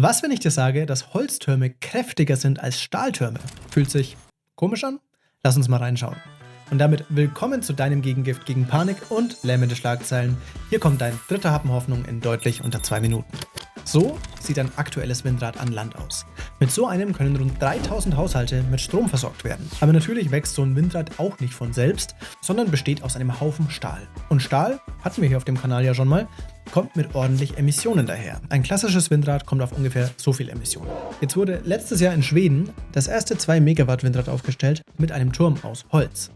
Was, wenn ich dir sage, dass Holztürme kräftiger sind als Stahltürme? Fühlt sich komisch an? Lass uns mal reinschauen. Und damit willkommen zu deinem Gegengift gegen Panik und lähmende Schlagzeilen. Hier kommt dein dritter Happen Hoffnung in deutlich unter 2 Minuten. So sieht ein aktuelles Windrad an Land aus. Mit so einem können rund 3000 Haushalte mit Strom versorgt werden. Aber natürlich wächst so ein Windrad auch nicht von selbst, sondern besteht aus einem Haufen Stahl. Und Stahl, hatten wir hier auf dem Kanal ja schon mal, kommt mit ordentlich Emissionen daher. Ein klassisches Windrad kommt auf ungefähr so viel Emissionen. Jetzt wurde letztes Jahr in Schweden das erste 2 Megawatt Windrad aufgestellt mit einem Turm aus Holz.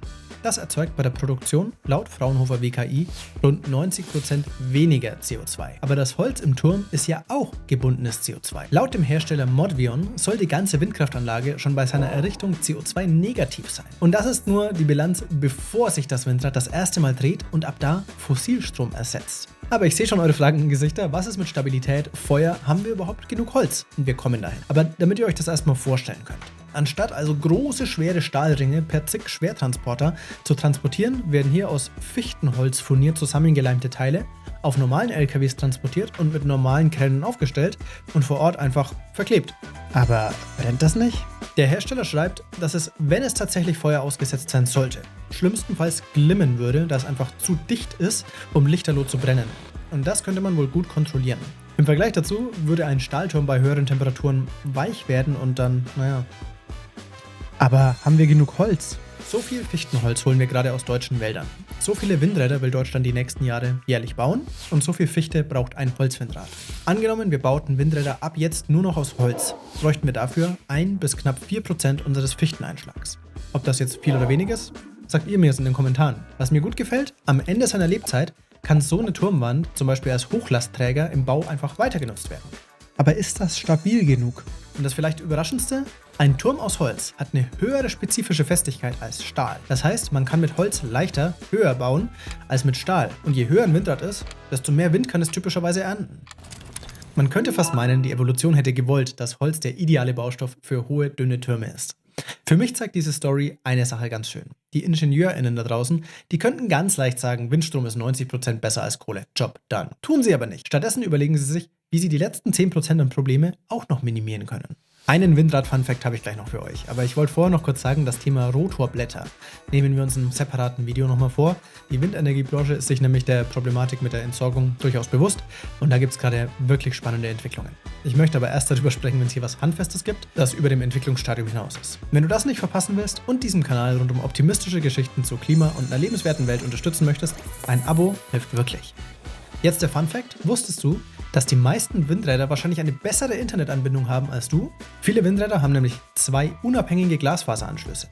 Das erzeugt bei der Produktion laut Fraunhofer WKI rund 90% weniger CO2. Aber das Holz im Turm ist ja auch gebundenes CO2. Laut dem Hersteller Modvion soll die ganze Windkraftanlage schon bei seiner Errichtung CO2-negativ sein. Und das ist nur die Bilanz, bevor sich das Windrad das erste Mal dreht und ab da Fossilstrom ersetzt. Aber ich sehe schon eure fragenden Gesichter. Was ist mit Stabilität, Feuer? Haben wir überhaupt genug Holz? Und wir kommen dahin. Aber damit ihr euch das erstmal vorstellen könnt. Anstatt also große, schwere Stahlringe per zig Schwertransporter zu transportieren, werden hier aus Fichtenholz furniert zusammengeleimte Teile auf normalen LKWs transportiert und mit normalen Kränen aufgestellt und vor Ort einfach verklebt. Aber brennt das nicht? Der Hersteller schreibt, dass es, wenn es tatsächlich Feuer ausgesetzt sein sollte, schlimmstenfalls glimmen würde, da es einfach zu dicht ist, um lichterloh zu brennen. Und das könnte man wohl gut kontrollieren. Im Vergleich dazu würde ein Stahlturm bei höheren Temperaturen weich werden und dann, Aber haben wir genug Holz? So viel Fichtenholz holen wir gerade aus deutschen Wäldern. So viele Windräder will Deutschland die nächsten Jahre jährlich bauen und so viel Fichte braucht ein Holzwindrad. Angenommen, wir bauten Windräder ab jetzt nur noch aus Holz, bräuchten wir dafür 1 bis knapp 4% unseres Fichteneinschlags. Ob das jetzt viel oder wenig ist, sagt ihr mir es in den Kommentaren. Was mir gut gefällt, am Ende seiner Lebzeit kann so eine Turmwand zum Beispiel als Hochlastträger im Bau einfach weiter genutzt werden. Aber ist das stabil genug? Und das vielleicht Überraschendste? Ein Turm aus Holz hat eine höhere spezifische Festigkeit als Stahl. Das heißt, man kann mit Holz leichter höher bauen als mit Stahl. Und je höher ein Windrad ist, desto mehr Wind kann es typischerweise ernten. Man könnte fast meinen, die Evolution hätte gewollt, dass Holz der ideale Baustoff für hohe, dünne Türme ist. Für mich zeigt diese Story eine Sache ganz schön. Die IngenieurInnen da draußen, die könnten ganz leicht sagen, Windstrom ist 90% besser als Kohle. Job done. Tun sie aber nicht. Stattdessen überlegen sie sich, wie sie die letzten 10% an Probleme auch noch minimieren können. Einen Windrad-Fun-Fact habe ich gleich noch für euch, aber ich wollte vorher noch kurz sagen, das Thema Rotorblätter nehmen wir uns in einem separaten Video nochmal vor. Die Windenergiebranche ist sich nämlich der Problematik mit der Entsorgung durchaus bewusst und da gibt es gerade wirklich spannende Entwicklungen. Ich möchte aber erst darüber sprechen, wenn es hier was Handfestes gibt, das über dem Entwicklungsstadium hinaus ist. Wenn du das nicht verpassen willst und diesen Kanal rund um optimistische Geschichten zu Klima und einer lebenswerten Welt unterstützen möchtest, ein Abo hilft wirklich. Jetzt der Fun-Fact: Wusstest du, dass die meisten Windräder wahrscheinlich eine bessere Internetanbindung haben als du? Viele Windräder haben nämlich 2 unabhängige Glasfaseranschlüsse.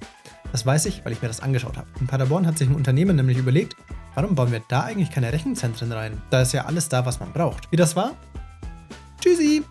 Das weiß ich, weil ich mir das angeschaut habe. In Paderborn hat sich ein Unternehmen nämlich überlegt, warum bauen wir da eigentlich keine Rechenzentren rein? Da ist ja alles da, was man braucht. Wie das war? Tschüssi!